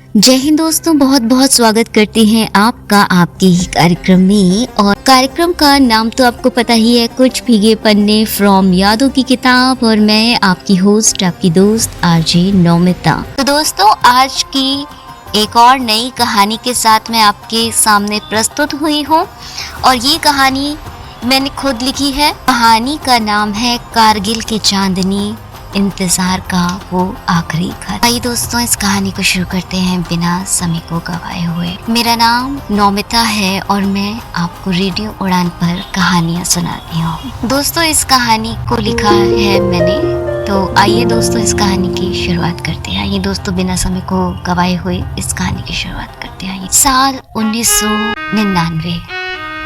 जय हिंद दोस्तों, बहुत बहुत स्वागत करते हैं आपका आपके ही कार्यक्रम में। और कार्यक्रम का नाम तो आपको पता ही है, कुछ भीगे पन्ने फ्रॉम यादों की किताब। और मैं आपकी होस्ट, आपकी दोस्त आरजे नौमिता। तो दोस्तों, आज की एक और नई कहानी के साथ मैं आपके सामने प्रस्तुत हुई हूँ। और ये कहानी मैंने खुद लिखी है। कहानी का नाम है कारगिल की चांदनी, इंतजार का वो आखिरी खत। आइए दोस्तों, इस कहानी को शुरू करते हैं बिना समय को गवाए हुए। मेरा नाम नौमिता है और मैं आपको रेडियो उड़ान पर कहानियां सुनाती हूँ। दोस्तों, इस कहानी को लिखा है मैंने। तो आइए दोस्तों, इस कहानी की शुरुआत करते हैं। आइए दोस्तों, बिना समय को गवाए हुए इस कहानी की शुरुआत करते हैं। साल 1999,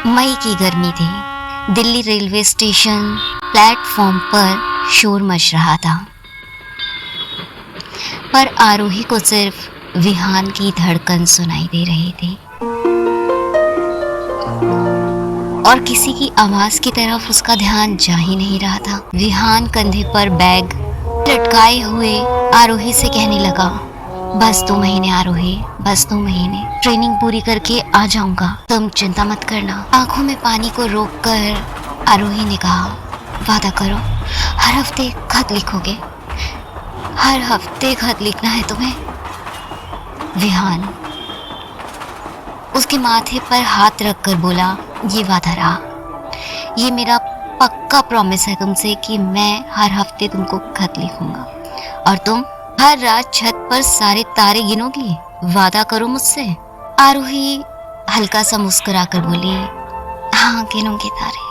मई की गर्मी थी। दिल्ली रेलवे स्टेशन प्लेटफॉर्म पर शोर मच रहा था, पर आरोही को सिर्फ विहान की धड़कन सुनाई दे रही थी और किसी की आवाज की तरफ उसका ध्यान जा ही नहीं रहा था। विहान कंधे पर बैग लटकाए हुए आरोही से कहने लगा, बस 2 महीने आरोही, बस 2 महीने, ट्रेनिंग पूरी करके आ जाऊंगा, तुम चिंता मत करना। आंखों में पानी को रोककर आरोही ने कहा, वादा करो, हर हफ्ते खत लिखोगे, हर हफ्ते खत लिखना है तुम्हें। विहान उसके माथे पर हाथ रखकर बोला, ये वादा रहा, ये मेरा पक्का प्रॉमिस है तुमसे कि मैं हर हफ्ते तुमको खत लिखूंगा और तुम हर रात छत पर सारे तारे गिनोगी। वादा करो मुझसे। आरोही हल्का सा मुस्कुराकर बोली, हाँ गिनूंगी तारे,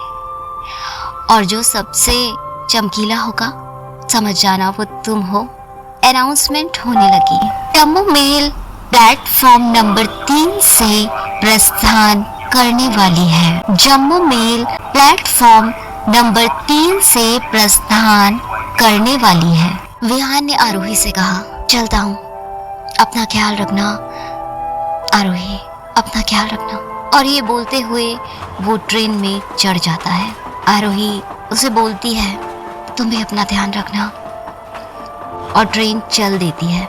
और जो सबसे चमकीला होगा समझ जाना वो तुम हो। अनाउंसमेंट होने लगी। जम्मू मेल प्लेटफॉर्म नंबर 3 से प्रस्थान करने वाली है। जम्मू मेल प्लेटफॉर्म नंबर 3 से प्रस्थान करने वाली है। विहान ने आरोही से कहा, चलता हूँ, अपना ख्याल रखना आरोही, अपना ख्याल रखना। और ये बोलते हुए वो ट्रेन में चढ़ जाता है। आरोही उसे बोलती है, तुम भी अपना ध्यान रखना, और ट्रेन चल देती है।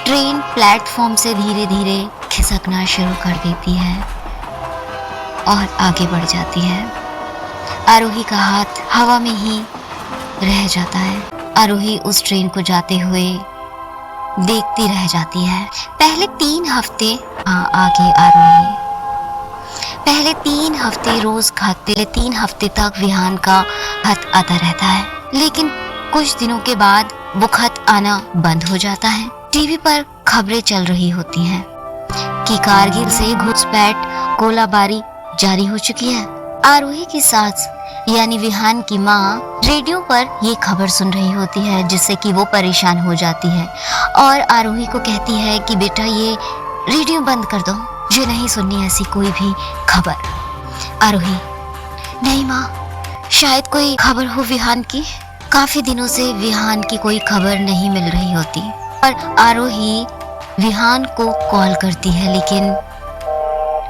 ट्रेन प्लेटफॉर्म से धीरे धीरे खिसकना शुरू कर देती है और आगे बढ़ जाती है। आरोही का हाथ हवा में ही रह जाता है। आरोही उस ट्रेन को जाते हुए देखती रह जाती है। पहले 3 हफ्ते आगे आरोही पहले 3 हफ्ते रोज खत, पहले 3 हफ्ते तक विहान का खत आता रहता है। लेकिन कुछ दिनों के बाद वो खत आना बंद हो जाता है। टीवी पर खबरें चल रही होती हैं कि कारगिल से घुसपैठ गोलाबारी जारी हो चुकी है। आरोही की सास यानी विहान की माँ रेडियो पर ये खबर सुन रही होती है, जिससे कि वो परेशान हो जाती है और आरोही को कहती है कि बेटा ये रेडियो बंद कर दो, मुझे नहीं सुननी ऐसी कोई भी खबर। आरोही, नहीं माँ, शायद कोई खबर हो विहान की। काफी दिनों से विहान की कोई खबर नहीं मिल रही होती। और आरोही विहान को कॉल करती है, लेकिन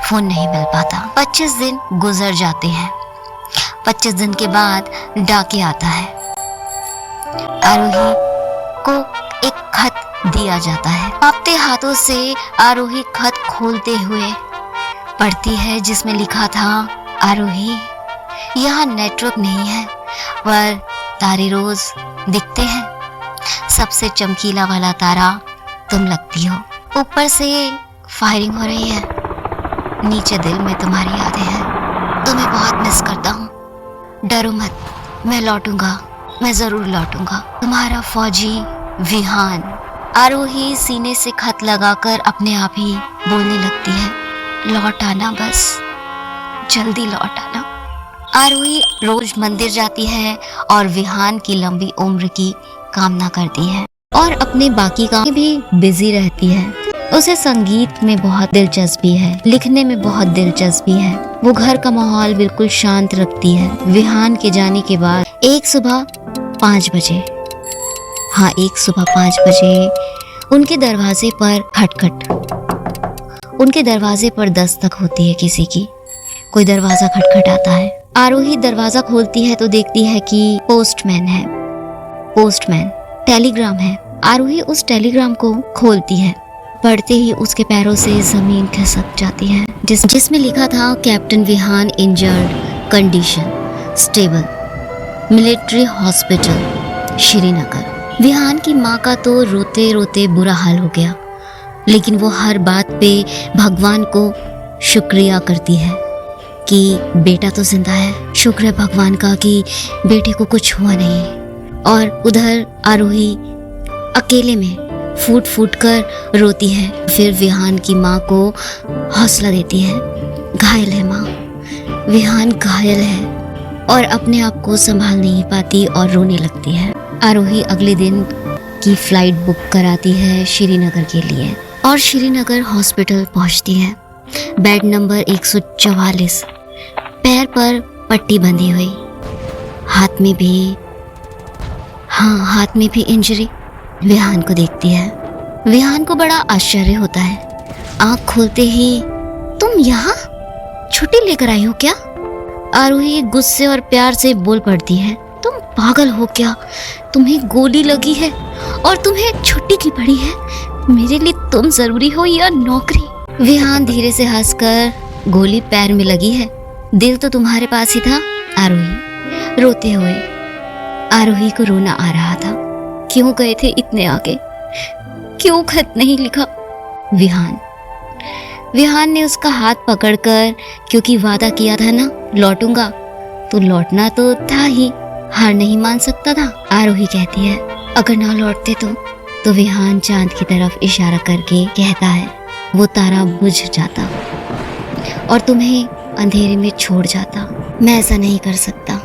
फोन नहीं मिल पाता। 25 दिन गुजर जाते हैं। 25 दिन के बाद डाके आता है। आरोही को एक खत दिया जाता है। कांपते हाथों से आरोही खत खोलते हुए पढ़ती है, जिसमें लिखा था, आरोही, यहाँ नेटवर्क नहीं है पर तारे रोज दिखते हैं। सबसे चमकीला वाला तारा तुम लगती हो। ऊपर से फायरिंग हो रही है, नीचे दिल में तुम्हारी यादें हैं। तुम्हें बहुत मिस करता हूँ। डरो मत, मैं लौटूंगा, मैं जरूर लौटूंगा। तुम्हारा फौजी विहान। आरोही सीने से खत लगाकर अपने आप ही बोलने लगती है, लौट आना, बस जल्दी लौट आना। आरोही रोज मंदिर जाती है और विहान की लंबी उम्र की कामना करती है और अपने बाकी काम भी बिजी रहती है। उसे संगीत में बहुत दिलचस्पी है, लिखने में बहुत दिलचस्पी है। वो घर का माहौल बिल्कुल शांत रखती है। विहान के जाने के बाद एक सुबह 5 बजे उनके दरवाजे पर खटखट, उनके दरवाजे पर दस्तक होती है किसी की। कोई दरवाजा खटखटाता है। आरोही दरवाजा खोलती है तो देखती है कि पोस्टमैन है। पोस्टमैन टेलीग्राम है। आरोही उस टेलीग्राम को खोलती है। पढ़ते ही उसके पैरों से जमीन खिसक जाती है, जिसमें लिखा था captain Vihan injured condition stable military hospital Srinagar. Vihan की माँ का तो रोते रोते बुरा हाल हो गया, लेकिन वो हर बात पे भगवान को शुक्रिया करती है कि बेटा तो जिंदा है। शुक्र है भगवान का कि बेटे को कुछ हुआ नहीं। और उधर आरोही अकेले में फूट फूट कर रोती है। फिर विहान की माँ को हौसला देती है। घायल है माँ, विहान घायल है और अपने आप को संभाल नहीं पाती और रोने लगती है। आरोही अगले दिन की फ्लाइट बुक कराती है श्रीनगर के लिए और श्रीनगर हॉस्पिटल पहुंचती है। बेड नंबर 144, पैर पर पट्टी बंधी हुई, हाथ में भी इंजरी। विहान को देखती है। विहान को बड़ा आश्चर्य होता है। आंख खोलते ही, तुम यहाँ छुट्टी लेकर आई हो क्या? आरोही गुस्से और प्यार से बोल पड़ती है, तुम पागल हो क्या? तुम्हें गोली लगी है और तुम्हें छुट्टी की पड़ी है। मेरे लिए तुम जरूरी हो या नौकरी? विहान धीरे से हंसकर, गोली पैर में लगी है, दिल तो तुम्हारे पास ही था। आरोही रोते हुए, आरोही को रोना आ रहा था। क्यों गए थे इतने आगे? क्यों खत नहीं लिखा? विहान ने उसका हाथ पकड़कर, क्योंकि वादा किया था ना लौटूंगा, तो लौटना तो था ही, हार नहीं मान सकता था। आरोही कहती है, अगर ना लौटते तो विहान चांद की तरफ इशारा करके कहता है, वो तारा बुझ जाता और तुम्हें अंधेरे में छोड़ जाता। मैं ऐसा नहीं कर सकता।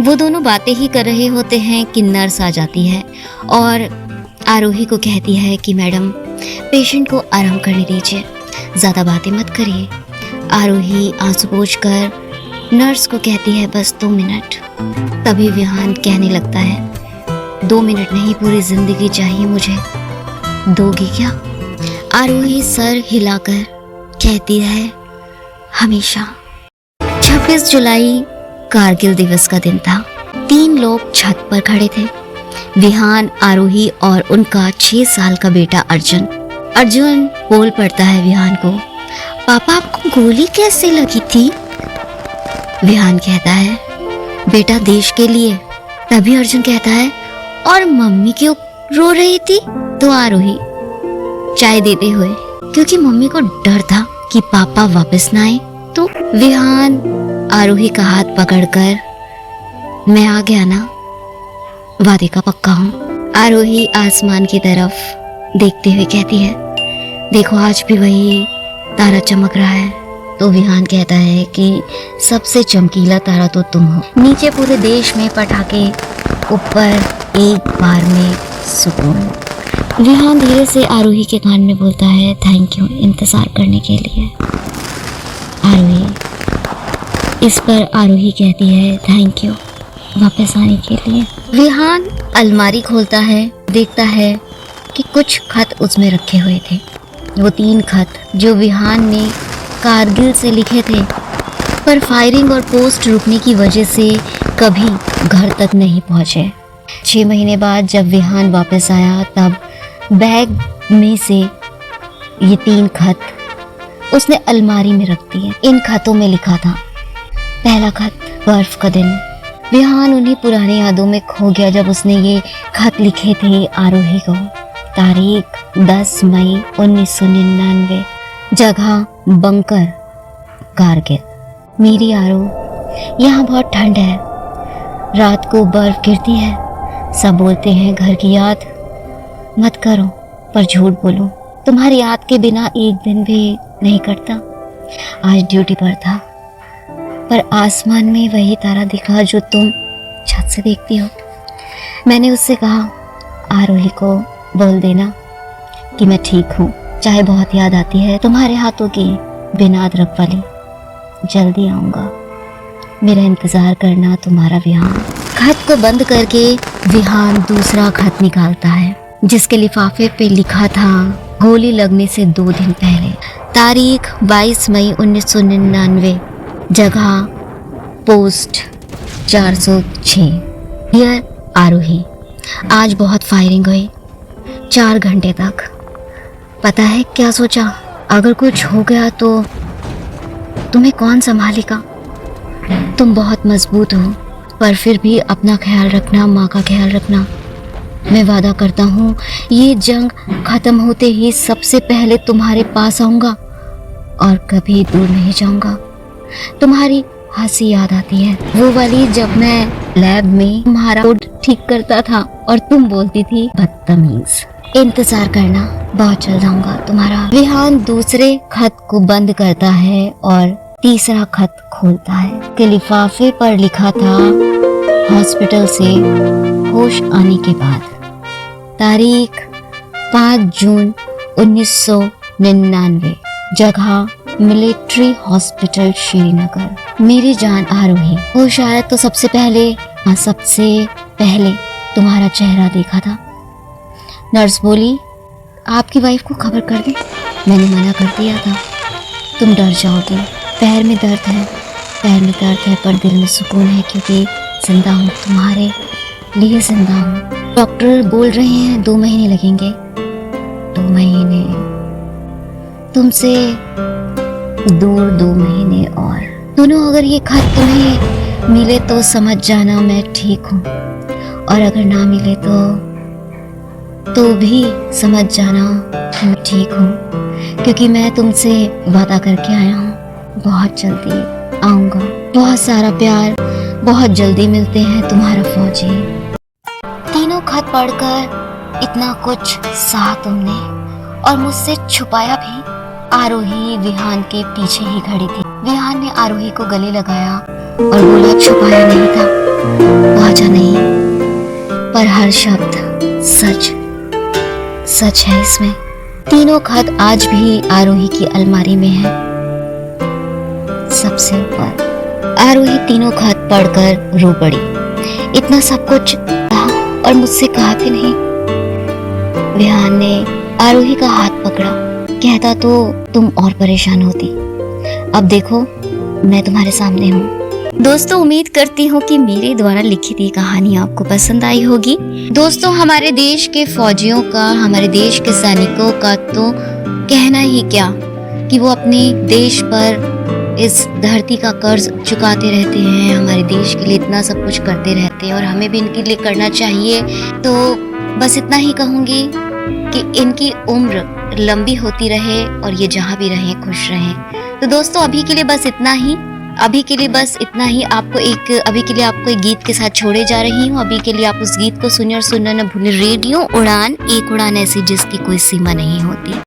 वो दोनों बातें ही कर रहे होते हैं कि नर्स आ जाती है और आरोही को कहती है कि मैडम, पेशेंट को आराम करने दीजिए, ज़्यादा बातें मत करिए। आरोही आंसू पोंछकर नर्स को कहती है, बस 2 मिनट। तभी विहान कहने लगता है, 2 मिनट नहीं, पूरी जिंदगी चाहिए मुझे, दोगी क्या? आरोही सर हिलाकर कहती है, हमेशा। 26 जुलाई कारगिल दिवस का दिन था। 3 लोग छत पर खड़े थे, विहान, आरोही और उनका 6 साल का बेटा अर्जुन। अर्जुन बोल पड़ता है विहान को, पापा आपको गोली कैसे लगी थी? विहान कहता है, बेटा देश के लिए। तभी अर्जुन कहता है, और मम्मी क्यों रो रही थी? तो आरोही चाय देते हुए, क्योंकि मम्मी को डर था कि पापा वापस ना आए। तो विहान आरोही का हाथ पकड़कर, मैं आ गया ना, वादे का पक्का हूँ। आरोही आसमान की तरफ देखते हुए कहती है, देखो आज भी वही तारा चमक रहा है। तो विहान कहता है कि सबसे चमकीला तारा तो तुम हो। नीचे पूरे देश में पटाखे, ऊपर एक बार में सुकून। विहान धीरे से आरोही के कान में बोलता है, थैंक यू इंतजार करने के लिए। आरोही, इस पर आरोही कहती है, थैंक यू वापस आने के लिए। विहान अलमारी खोलता है, देखता है कि कुछ खत उसमें रखे हुए थे। वो 3 खत जो विहान ने कारगिल से लिखे थे, पर फायरिंग और पोस्ट रुकने की वजह से कभी घर तक नहीं पहुंचे। 6 महीने बाद जब विहान वापस आया, तब बैग में से ये 3 खत उसने अलमारी में रख दिए। इन खतों में लिखा था, पहला खत, बर्फ का दिन। विहान उन्हीं पुरानी यादों में खो गया जब उसने ये खत लिखे थे आरोही को। तारीख 10 मई 1999, जगह बंकर कारगिल। मेरी आरो, यहाँ बहुत ठंड है, रात को बर्फ गिरती है। सब बोलते हैं घर की याद मत करो, पर झूठ बोलो, तुम्हारी याद के बिना एक दिन भी नहीं कटता। आज ड्यूटी पर था, पर आसमान में वही तारा दिखा जो तुम छत से देखती हो। मैंने उससे कहा, आरोही को बोल देना कि मैं ठीक हूँ, चाहे बहुत याद आती है तुम्हारे हाथों की बिना अदरक वाली। जल्दी आऊँगा, मेरा इंतज़ार करना, तुम्हारा विहान। खत को बंद करके विहान दूसरा खत निकालता है, जिसके लिफाफे पे लिखा था, गोली लगने से 2 दिन पहले। तारीख 22 मई 1999, जगह पोस्ट 406। डियर आरोही, आज बहुत फायरिंग हुई, 4 घंटे तक। पता है क्या सोचा? अगर कुछ हो गया तो तुम्हें कौन संभालेगा? तुम बहुत मजबूत हो, पर फिर भी अपना ख्याल रखना, माँ का ख्याल रखना। मैं वादा करता हूँ ये जंग खत्म होते ही सबसे पहले तुम्हारे पास आऊँगा और कभी दूर नहीं जाऊँगा। तुम्हारी हंसी याद आती है, वो वाली जब मैं लैब में तुम्हारा कोड ठीक करता था और तुम बोलती थी बदतमीज। इंतजार करना, बहुत जल्द आऊंगा तुम्हारा। विहान दूसरे खत को बंद करता है और तीसरा खत खोलता है कि लिफाफे पर लिखा था हॉस्पिटल से होश आने के बाद, तारीख 5 जून 1999, जगह मिलिट्री हॉस्पिटल श्रीनगर। मेरी जान आरोही, वो शायद तो सबसे पहले तुम्हारा चेहरा देखा था। नर्स बोली, आपकी वाइफ को खबर कर दें। मैंने मना कर दिया था, तुम डर जाओगी। पैर में दर्द है पर दिल में सुकून है, क्योंकि जिंदा हूँ, तुम्हारे लिए जिंदा हूँ। डॉक्टर बोल रहे हैं 2 महीने लगेंगे। 2 महीने? तुमसे दूर 2 महीने और। दोनों, अगर ये खत तुम्हें मिले तो समझ जाना मैं ठीक हूँ, और अगर ना मिले तो भी समझ जाना मैं ठीक हूँ, क्योंकि मैं तुमसे वादा करके आया हूँ, बहुत जल्दी आऊँगा। बहुत सारा प्यार, बहुत जल्दी मिलते हैं, तुम्हारा फौजी। तीनों खत पढ़कर इतना कुछ सहा तुमने और मुझसे छुपाया भी। आरोही विहान के पीछे ही खड़ी थी। विहान ने आरोही को गले लगाया और बोला, छुपाया नहीं था, वाचा नहीं, पर हर शब्द सच है इसमें। तीनों खत आज भी आरोही की अलमारी में है, सबसे ऊपर। आरोही तीनों खत पढ़कर रो पड़ी। इतना सब कुछ कहा और मुझसे कहा भी नहीं। विहान ने आरोही का हाथ पकड़ा, कहता तो तुम और परेशान होती। अब देखो, मैं तुम्हारे सामने हूँ। दोस्तों, उम्मीद करती हूँ कि मेरे द्वारा लिखित ये कहानी आपको पसंद आई होगी। दोस्तों, हमारे देश के फौजियों का, हमारे देश के सैनिकों का तो कहना ही क्या, कि वो अपने देश पर, इस धरती का कर्ज चुकाते रहते हैं, हमारे देश के लिए इतना सब कुछ करते रहते हैं, और हमें भी इनके लिए करना चाहिए। तो बस इतना ही कहूँगी कि इनकी उम्र लंबी होती रहे और ये जहाँ भी रहें खुश रहें। तो दोस्तों, अभी के लिए बस इतना ही। अभी के लिए आपको एक गीत के साथ छोड़े जा रही हूँ। अभी के लिए आप उस गीत को सुनिए और सुनना न भूलें। रेडियो उड़ान, एक उड़ान ऐसी जिसकी कोई सीमा नहीं होती।